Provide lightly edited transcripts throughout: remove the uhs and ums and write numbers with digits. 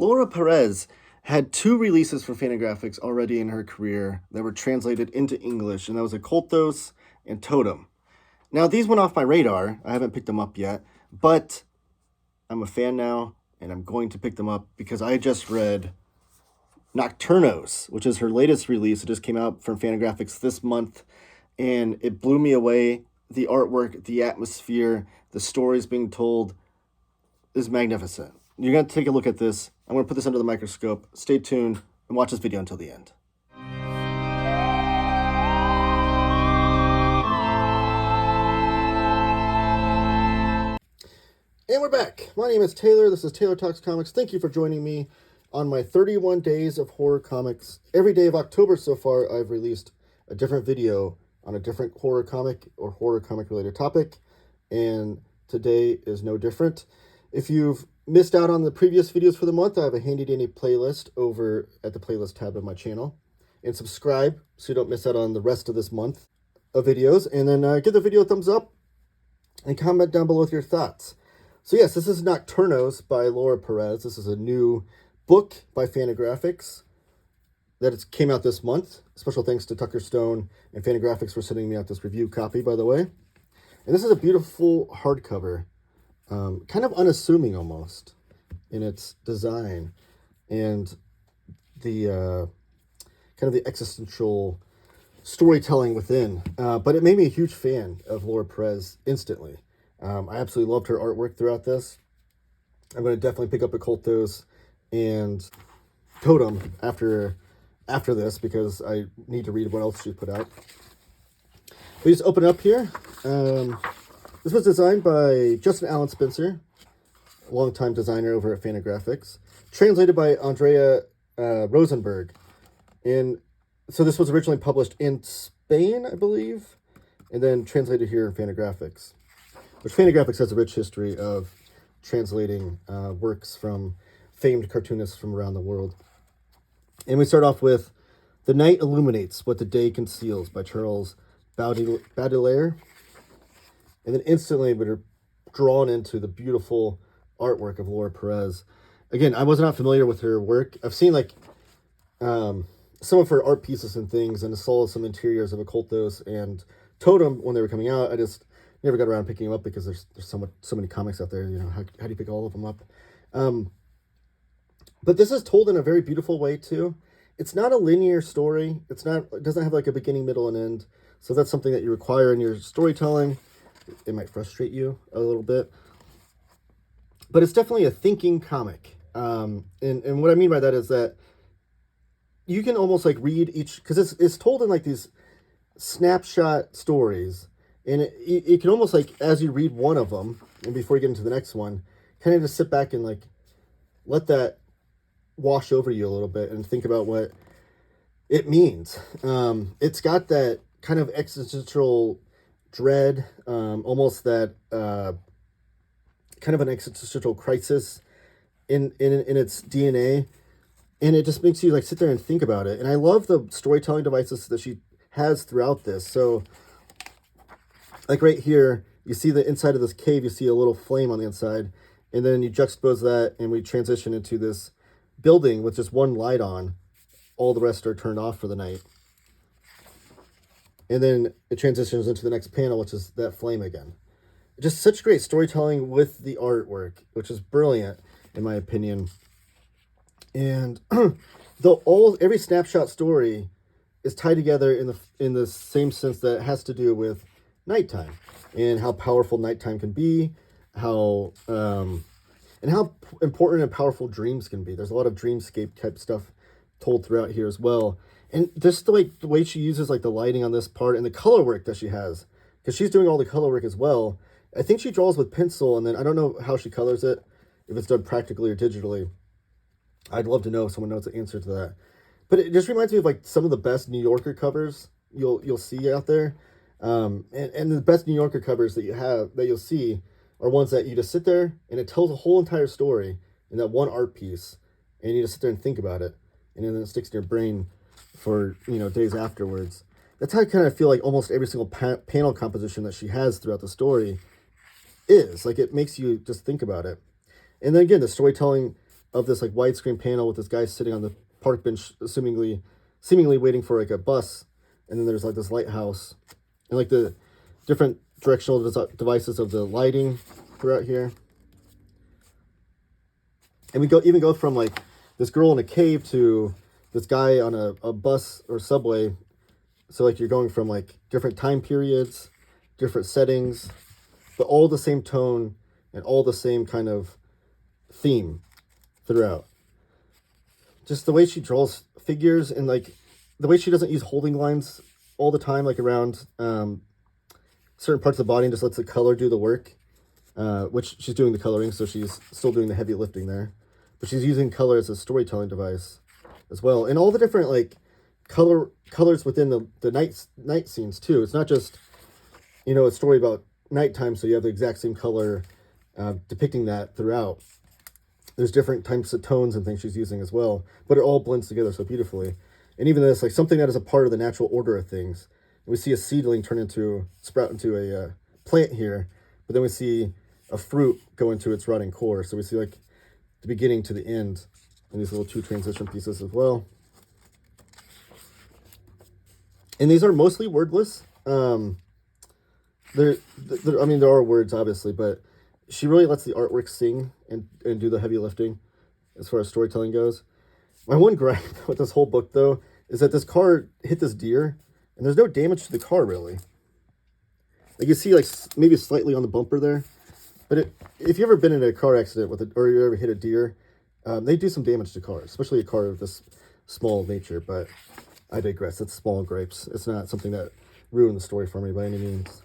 Laura Perez had 2 releases for Fantagraphics already in her career that were translated into English, and that was Ocultos and Totem. Now, these went off my radar. I haven't picked them up yet, but I'm a fan now, and I'm going to pick them up because I just read Nocturnos, which is her latest release. It just came out from Fantagraphics this month, and it blew me away. The artwork, the atmosphere, the stories being told is magnificent. You're going to take a look at this. I'm going to put this under the microscope. Stay tuned and watch this video until the end. And we're back. My name is Taylor. This is Taylor Talks Comics. Thank you for joining me on my 31 days of horror comics. Every day of October so far, I've released a different video on a different horror comic or horror comic related topic. And today is no different. If you've missed out on the previous videos for the month, I have a handy dandy playlist over at the playlist tab of my channel. And subscribe so you don't miss out on the rest of this month of videos. And then give the video a thumbs up and comment down below with your thoughts. So yes, this is Nocturnos by Laura Perez. This is a new book by Fantagraphics that came out this month. Special thanks to Tucker Stone and Fantagraphics for sending me out this review copy, by the way. And this is a beautiful hardcover. Kind of unassuming almost in its design and the kind of the existential storytelling within. But it made me a huge fan of Laura Perez instantly. I absolutely loved her artwork throughout this. I'm going to definitely pick up Ocultos and Totem after this because I need to read what else she put out. We just open up here. This was designed by Justin Allen Spencer, longtime designer over at Fantagraphics, translated by Andrea Rosenberg. And so this was originally published in Spain, I believe, and then translated here in Fantagraphics, which Fantagraphics has a rich history of translating works from famed cartoonists from around the world. And we start off with The Night Illuminates What the Day Conceals by Charles Baudelaire. And then instantly we're drawn into the beautiful artwork of Laura Perez. Again, I was not familiar with her work. I've seen like some of her art pieces and things, and I saw some interiors of Ocultos and Totem when they were coming out. I just never got around to picking them up because there's so many comics out there. You know, how do you pick all of them up? But this is told in a very beautiful way too. It's not a linear story. It doesn't have like a beginning, middle, and end. So that's something that you require in your storytelling. It might frustrate you a little bit, but it's definitely a thinking comic. And what I mean by that is that you can almost like read each, because it's told in like these snapshot stories, and it can almost like, as you read one of them and before you get into the next one, kind of just sit back and like let that wash over you a little bit and think about what it means. It's got that kind of existential dread, almost that kind of an existential crisis in its DNA, and it just makes you like sit there and think about it. And I love the storytelling devices that she has throughout this. So like right here, you see the inside of this cave, you see a little flame on the inside, and then you juxtapose that and we transition into this building with just one light on. All the rest are turned off for the night. And then it transitions into the next panel, which is that flame again. Just such great storytelling with the artwork, which is brilliant in my opinion. And every snapshot story is tied together in the same sense that it has to do with nighttime and how powerful nighttime can be, and how important and powerful dreams can be. There's a lot of dreamscape type stuff told throughout here as well. And just the way she uses like the lighting on this part and the color work that she has, because she's doing all the color work as well. I think she draws with pencil, and then I don't know how she colors it, if it's done practically or digitally. I'd love to know if someone knows the answer to that. But it just reminds me of like some of the best New Yorker covers you'll see out there. And the best New Yorker covers that you'll see are ones that you just sit there and it tells a whole entire story in that one art piece, and you just sit there and think about it, and then it sticks in your brain for days afterwards. That's how I kind of feel like almost every single panel composition that she has throughout the story is. Like, it makes you just think about it. And then again, the storytelling of this like widescreen panel with this guy sitting on the park bench, seemingly waiting for like a bus, and then there's like this lighthouse, and like the different directional devices of the lighting throughout here. And we even go from like this girl in a cave to this guy on a bus or subway. So like you're going from like different time periods, different settings, but all the same tone and all the same kind of theme throughout. Just the way she draws figures, and like the way she doesn't use holding lines all the time, like around certain parts of the body, and just lets the color do the work, which she's doing the coloring, so she's still doing the heavy lifting there. But she's using color as a storytelling device as well. And all the different like colors within the night scenes too. It's not just, a story about nighttime, so you have the exact same color depicting that throughout. There's different types of tones and things she's using as well, but it all blends together so beautifully. And even this, like something that is a part of the natural order of things. We see a seedling sprout into a plant here, but then we see a fruit go into its rotting core. So we see like the beginning to the end, and these little two transition pieces as well. And these are mostly wordless. There are words obviously, but she really lets the artwork sing and do the heavy lifting as far as storytelling goes. My one gripe with this whole book, though, is that this car hit this deer, and there's no damage to the car, really. Like, you see, like, maybe slightly on the bumper there. But if you've ever been in a car accident or you ever hit a deer, they do some damage to cars, especially a car of this small nature. But I digress. It's small gripes. It's not something that ruined the story for me by any means.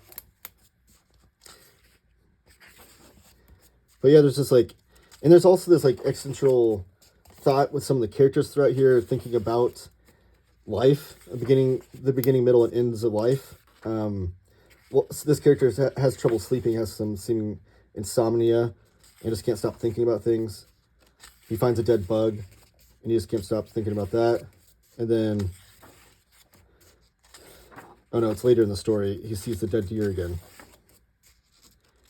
But yeah, there's this like, and there's also this like existential thought with some of the characters throughout here, thinking about life, the beginning, middle, and ends of life. Well, this character has trouble sleeping, has some seeming insomnia, and just can't stop thinking about things. He finds a dead bug, and he just can't stop thinking about that. And then, oh no, it's later in the story, he sees the dead deer again.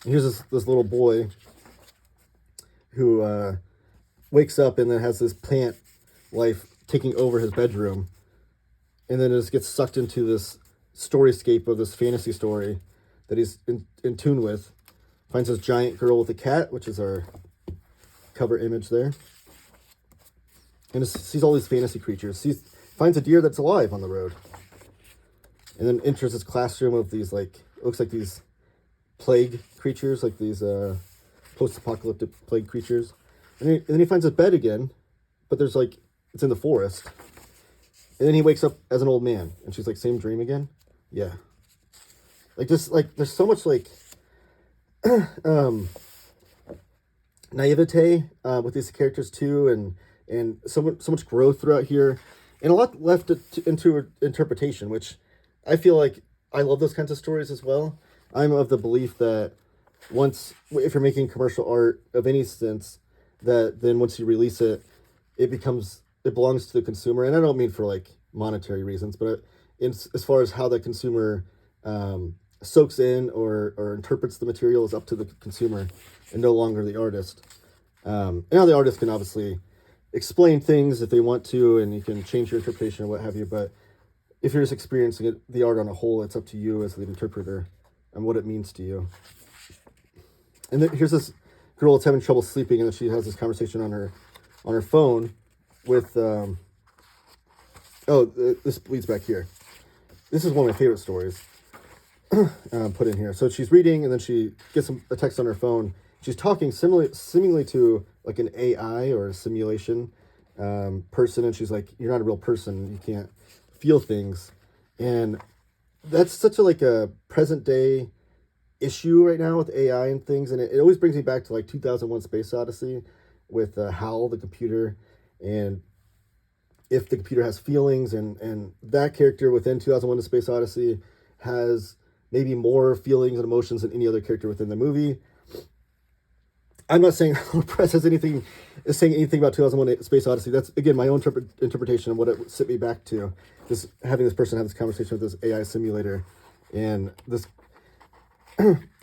And here's this little boy who wakes up and then has this plant life taking over his bedroom, and then just gets sucked into this storyscape of this fantasy story that he's in tune with. Finds this giant girl with a cat, which is our cover image there, and sees all these fantasy creatures. Finds a deer that's alive on the road, and then enters this classroom of these like, it looks like these plague creatures, like these post-apocalyptic plague creatures. And then he finds a bed again, but there's like, it's in the forest. And then he wakes up as an old man, and she's like, same dream again? Yeah. Like this, like, there's so much like naivete with these characters too, and so much growth throughout here, and a lot left into interpretation, which I feel like I love those kinds of stories as well. I'm of the belief that if you're making commercial art of any sense, that then once you release it, it belongs to the consumer. And I don't mean for like monetary reasons, but as far as how the consumer soaks in or interprets the material is up to the consumer and no longer the artist. And now the artist can obviously explain things if they want to, and you can change your interpretation or what have you. But if you're just experiencing the art on a whole, it's up to you as the interpreter and what it means to you. And then here's this girl that's having trouble sleeping, and then she has this conversation on her phone with this leads back here. This is one of my favorite stories put in here. So she's reading, and then she gets a text on her phone. She's talking seemingly to like an AI or a simulation person, and she's like, "You're not a real person. You can't feel things." And that's such a present day issue right now with AI and things, and it always brings me back to like 2001 Space Odyssey with Hal the computer, and if the computer has feelings, and that character within 2001 A Space Odyssey has maybe more feelings and emotions than any other character within the movie. I'm not saying Perez is saying anything about 2001 Space Odyssey. That's, again, my own interpretation of what it sent me back to. Just having this person have this conversation with this AI simulator, and this,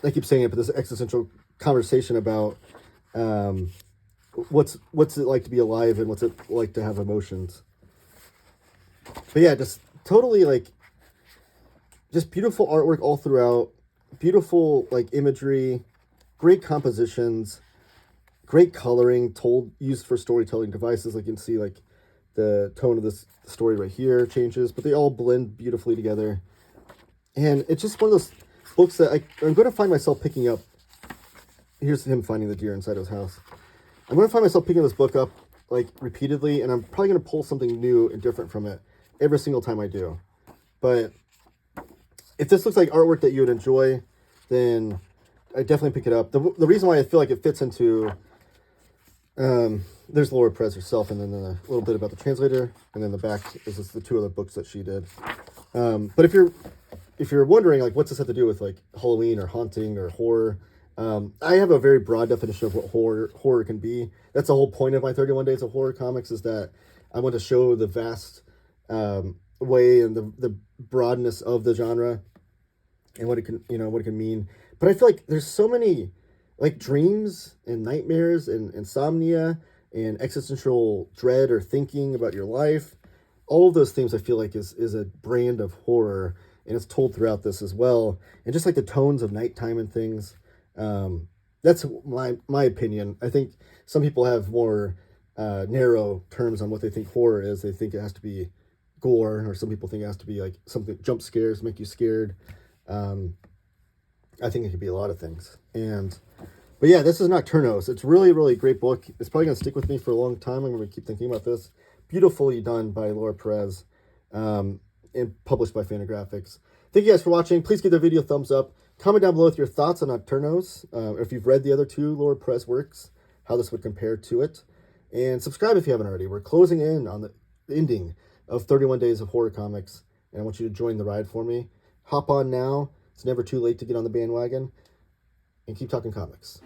I keep saying it, but this existential conversation about what's it like to be alive and what's it like to have emotions. But yeah, just totally like just beautiful artwork all throughout, beautiful like imagery, great compositions, great coloring, used for storytelling devices. Like you can see like the tone of this story right here changes, but they all blend beautifully together. And it's just one of those books that I'm going to find myself picking up. Here's him finding the deer inside his house. I'm going to find myself picking this book up like repeatedly, and I'm probably going to pull something new and different from it every single time I do. But if this looks like artwork that you would enjoy, then I definitely pick it up. The reason why I feel like it fits into, there's Laura Perez herself, and then a little bit about the translator, and then the back is just the 2 other books that she did. But if you're wondering, like, what's this have to do with like Halloween or haunting or horror, I have a very broad definition of what horror can be. That's the whole point of my 31 Days of Horror comics, is that I want to show the vast way and the broadness of the genre and what it can mean. But I feel like there's so many like dreams and nightmares and insomnia and existential dread or thinking about your life. All of those themes I feel like is a brand of horror, and it's told throughout this as well. And just like the tones of nighttime and things. That's my opinion. I think some people have more narrow terms on what they think horror is. They think it has to be gore, or some people think it has to be like something, jump scares, make you scared. I think it could be a lot of things. But yeah, this is Nocturnos. It's really, really great book. It's probably going to stick with me for a long time. I'm going to keep thinking about this. Beautifully done by Laura Perez, and published by Fantagraphics. Thank you guys for watching. Please give the video a thumbs up. Comment down below with your thoughts on Nocturnos. If you've read the other 2 Laura Perez works, how this would compare to it. And subscribe if you haven't already. We're closing in on the ending of 31 Days of Horror Comics, and I want you to join the ride for me. Hop on now. It's never too late to get on the bandwagon, and keep talking comics.